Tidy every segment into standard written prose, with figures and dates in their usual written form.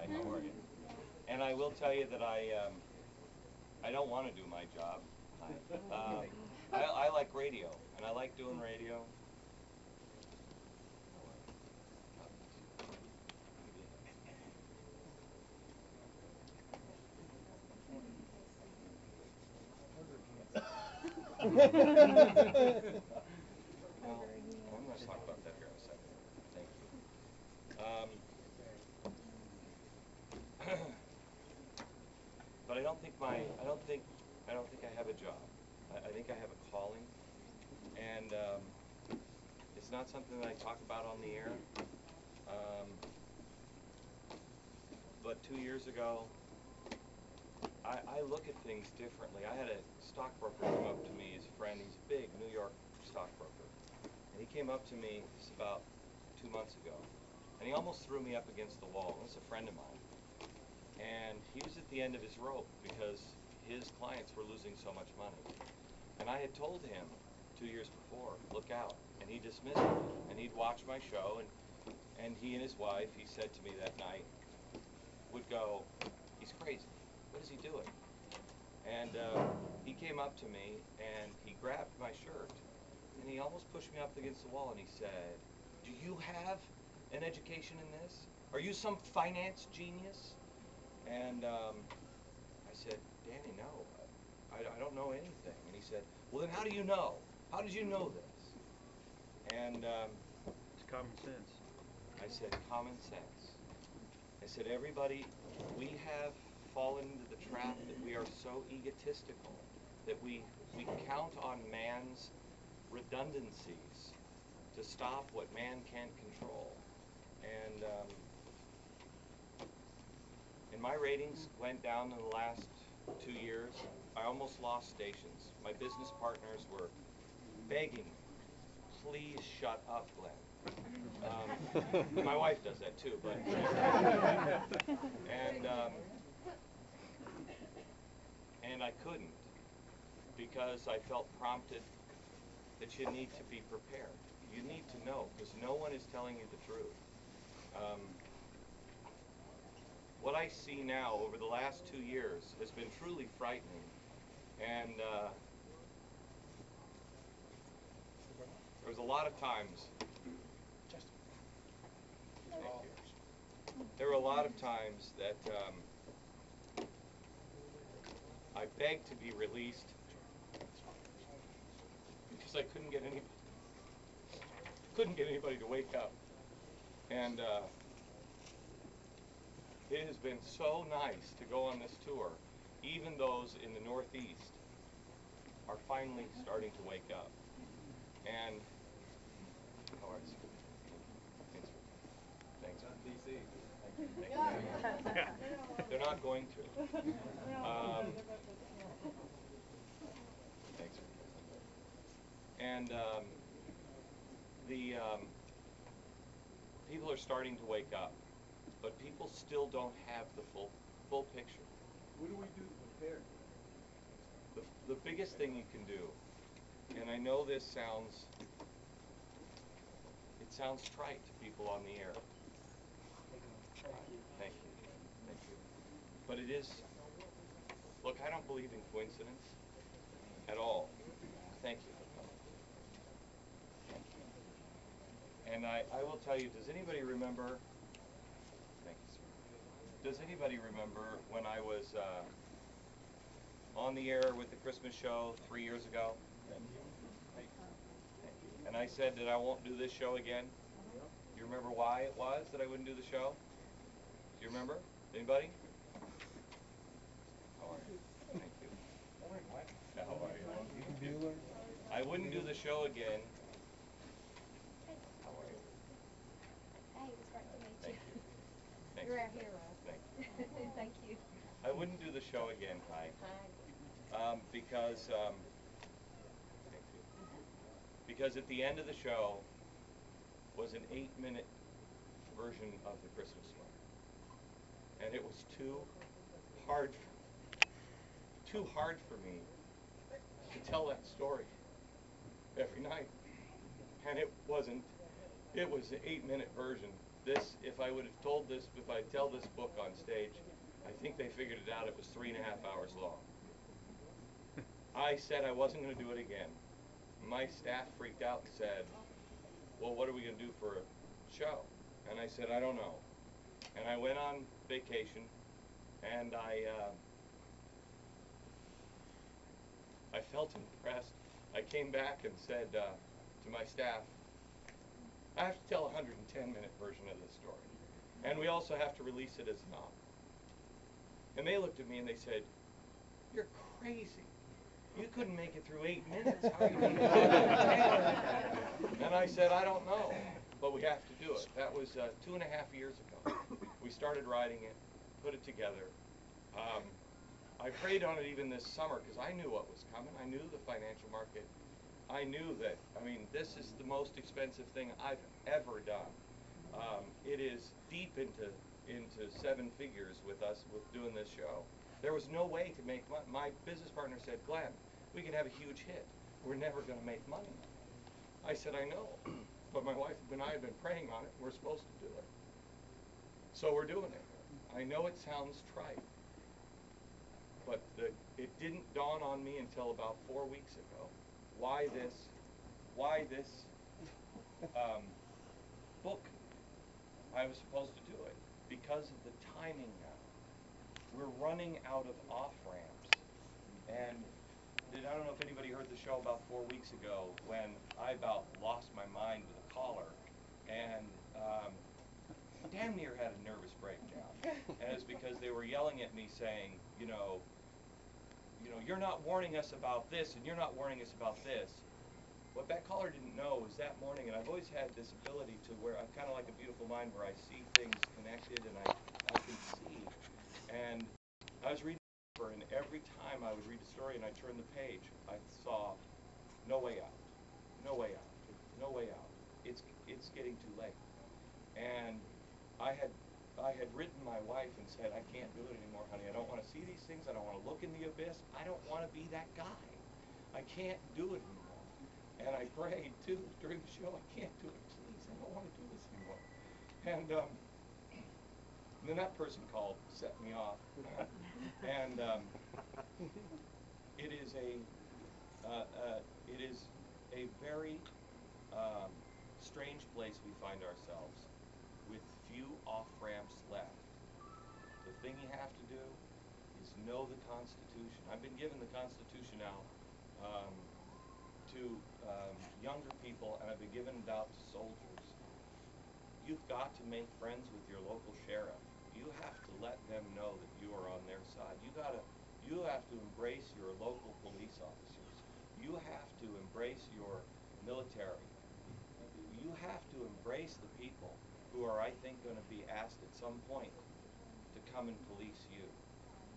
Hi, how are you? And I will tell you that I don't want to do my job. Hi. I like radio, and I like doing radio. Well, I'm going to talk about that here in a second. Thank you. But I don't think I have a job. I think I have a calling, and it's not something that I talk about on the air. But 2 years ago, I look at things differently. I had a stockbroker come up to me, his friend. He's a big New York stockbroker, and he came up to me about 2 months ago, and he almost threw me up against the wall. This is a friend of mine. And he was at the end of his rope because his clients were losing so much money. And I had told him 2 years before, look out. And he dismissed me. And he'd watch my show, and he and his wife, he said to me that night, would go, he's crazy. What is he doing? And he came up to me, and he grabbed my shirt, and he almost pushed me up against the wall, and he said, do you have an education in this? Are you some finance genius? And I said, Danny, no, I don't know anything. And he said, well, then how do you know? How did you know this? And it's common sense. I said, common sense. I said, everybody, we have fallen into the trap that we are so egotistical that we count on man's redundancies to stop what man can't control. And my ratings went down in the last 2 years. I almost lost stations. My business partners were begging me, please shut up, Glenn. My wife does that too, but and I couldn't, because I felt prompted that you need to be prepared. You need to know, because no one is telling you the truth. What I see now over the last 2 years has been truly frightening, and there was a lot of times. There were a lot of times that I begged to be released because I couldn't get anybody to wake up, and it has been so nice to go on this tour. Even those in the Northeast are finally starting to wake up. And how are you? Thanks. DC. Thank you. They're not going to. Thanks. And the people are starting to wake up, but people still don't have the full picture. What do we do to prepare? The biggest thing you can do, and I know this sounds trite to people on the air. Thank you. Thank you. But it is, look, I don't believe in coincidence at all. Thank you for coming. Thank you. And I will tell you, does anybody remember, thank you, sir. Does anybody remember when I was on the air with the Christmas show 3 years ago? Thank you. Thank you. And I said that I won't do this show again? Do you remember why it was that I wouldn't do the show? Do you remember? Anybody? How are you? Thank you. How are you? I wouldn't do the show again. How are you? Hey, it's great to meet Thank you. Thanks. You're our hero. Thank you. Thank you. I wouldn't do the show again, hi. Because thank you. Because at the end of the show was an 8-minute version of the Christmas one, and it was too hard for me to tell that story every night, and it wasn't. It was an 8-minute version, This, if I would have told this, if I tell this book on stage, I think they figured it out. It was 3.5 hours long. I said I wasn't going to do it again. My staff freaked out and said, well, what are we going to do for a show? And I said, I don't know. And I went on vacation, and I felt impressed. I came back and said to my staff, I have to tell a 110-minute version of this story. And we also have to release it as a novel. And they looked at me and they said, you're crazy. You couldn't make it through 8 minutes. How are you going to do it? And I said, I don't know, but we have to do it. That was 2.5 years ago. We started writing it, put it together. I prayed on it even this summer because I knew what was coming. I knew the financial market. I knew that, I mean, this is the most expensive thing I've ever done. It is deep into 7 figures with us with doing this show. There was no way to make money. My business partner said, Glenn, we could have a huge hit. We're never going to make money. I said, I know, but my wife and I have been praying on it. We're supposed to do it. So we're doing it. I know it sounds trite, but it didn't dawn on me until about 4 weeks ago. Why this book? I was supposed to do it because of the timing now. We're running out of off-ramps. And I don't know if anybody heard the show about 4 weeks ago when I about lost my mind with a caller and damn near had a nervous breakdown. And it's because they were yelling at me saying, you know, you're not warning us about this and you're not warning us about this. What that caller didn't know was that morning, and I've always had this ability to where I'm kind of like a beautiful mind where I see things connected and I can see. And I was reading the paper, and every time I would read a story and I turned the page, I saw no way out, no way out, no way out. It's getting too late. And I had written my wife and said, I can't do it anymore, honey. I don't want to see these things. I don't want to look in the abyss. I don't want to be that guy. I can't do it anymore. And I prayed, too, during the show, I can't do it, please. I don't want to do this anymore. And then that person called, set me off. And it is a very strange place we find ourselves with few off-ramps left. The thing you have to do is know the Constitution. I've been given the Constitution now to younger people, and I've been giving it out to soldiers. You've got to make friends with your local sheriff. You have to let them know that you are on their side. You have to embrace your local police officers. You have to embrace your military. You have to embrace the people who are, I think, going to be asked at some point to come and police you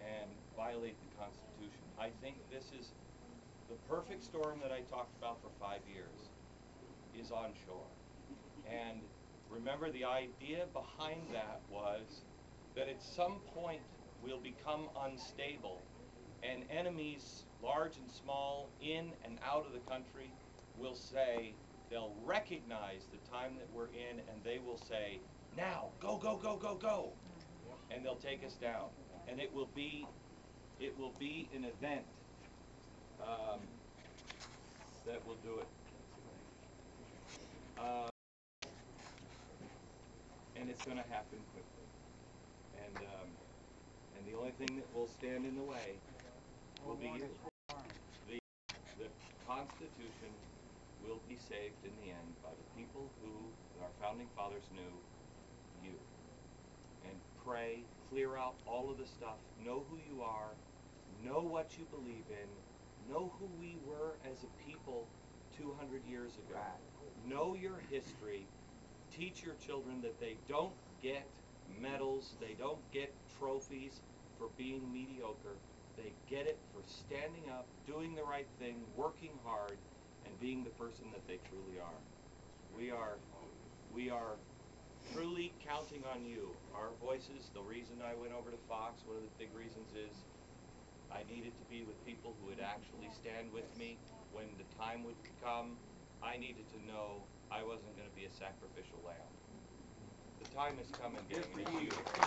and violate the Constitution. I think this is the perfect storm that I talked about for 5 years is on shore. And remember, the idea behind that was that at some point we'll become unstable, and enemies, large and small, in and out of the country, will say, they'll recognize the time that we're in, and they will say, now, go, go, go, go, go. And they'll take us down. And it will be an event that will do it. And it's going to happen quickly. And the only thing that will stand in the way will be you. The Constitution will be saved in the end by the people who our founding fathers knew, you. And pray, clear out all of the stuff, know who you are, know what you believe in, know who we were as a people 200 years ago. Know your history. Teach your children that they don't get medals, they don't get trophies for being mediocre. They get it for standing up, doing the right thing, working hard, and being the person that they truly are. We are truly counting on you. Our voices, the reason I went over to Fox, one of the big reasons is I needed to be with people who would actually stand with me when the time would come. I needed to know I wasn't going to be a sacrificial lamb. The The time is coming, gang, and it's you.